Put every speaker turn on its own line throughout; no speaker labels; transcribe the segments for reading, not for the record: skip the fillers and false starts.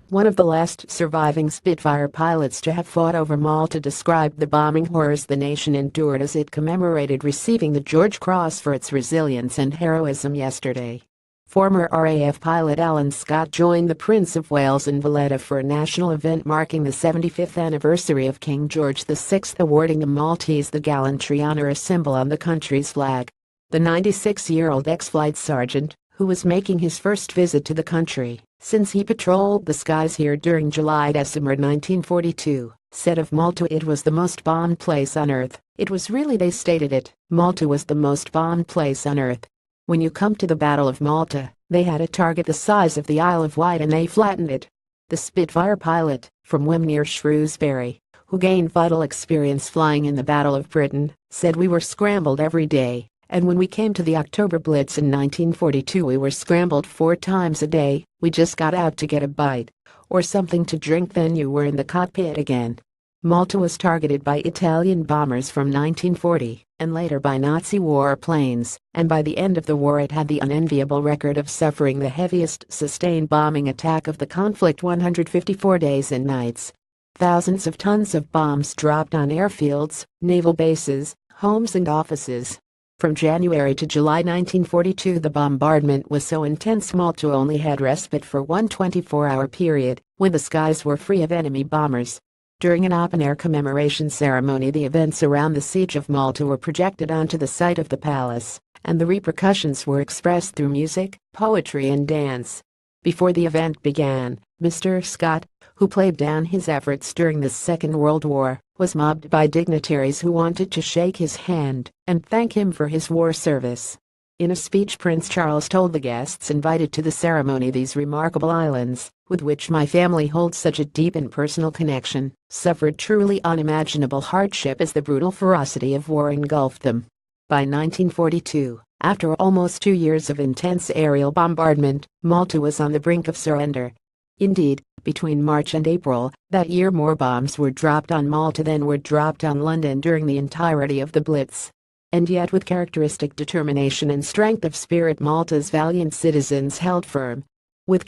one of the last surviving Spitfire pilots to have fought over Malta, described the bombing horrors the nation endured as it commemorated receiving the George Cross for its resilience and heroism yesterday. Former RAF pilot Alan Scott joined the Prince of Wales in Valletta for a national event marking the 75th anniversary of King George VI, awarding the Maltese the Gallantry Honour, a symbol on the country's flag. The 96-year-old ex-flight sergeant, who was making his first visit to the country since he patrolled the skies here during July-December 1942, said of Malta, "It was the most bombed place on earth. It was really, they stated it, Malta was the most bombed place on earth. When you come to the Battle of Malta, they had a target the size of the Isle of Wight and they flattened it." The Spitfire pilot, from Wem near Shrewsbury, who gained vital experience flying in the Battle of Britain, said, "We were scrambled every day, and when we came to the October Blitz in 1942 we were scrambled 4 times a day. We just got out to get a bite or something to drink, then you were in the cockpit again." Malta was targeted by Italian bombers from 1940 and later by Nazi warplanes, and by the end of the war it had the unenviable record of suffering the heaviest sustained bombing attack of the conflict, 154 days and nights. Thousands of tons of bombs dropped on airfields, naval bases, homes and offices. From January to July 1942 the bombardment was so intense Malta only had respite for one 24-hour period, when the skies were free of enemy bombers. During an open-air commemoration ceremony, the events around the siege of Malta were projected onto the site of the palace, and the repercussions were expressed through music, poetry and dance. Before the event began, Mr. Scott, who played down his efforts during the Second World War, was mobbed by dignitaries who wanted to shake his hand and thank him for his war service. In a speech, Prince Charles told the guests invited to the ceremony, "These remarkable islands, with which my family holds such a deep and personal connection, suffered truly unimaginable hardship as the brutal ferocity of war engulfed them." By 1942, after almost 2 years of intense aerial bombardment, Malta was on the brink of surrender. Indeed, between March and April that year more bombs were dropped on Malta than were dropped on London during the entirety of the Blitz. And yet, with characteristic determination and strength of spirit, Malta's valiant citizens held firm. The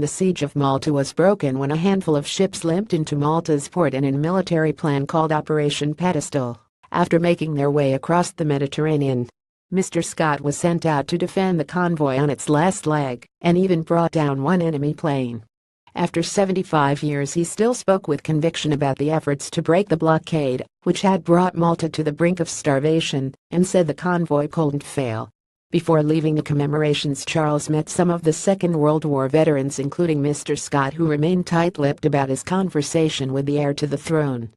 siege of Malta was broken when a handful of ships limped into Malta's port in a military plan called Operation Pedestal. After making their way across the Mediterranean, Mr. Scott was sent out to defend the convoy on its last leg, and even brought down one enemy plane. After 75 years he still spoke with conviction about the efforts to break the blockade, which had brought Malta to the brink of starvation, and said the convoy couldn't fail. Before leaving the commemorations, Charles met some of the Second World War veterans, including Mr. Scott, who remained tight-lipped about his conversation with the heir to the throne.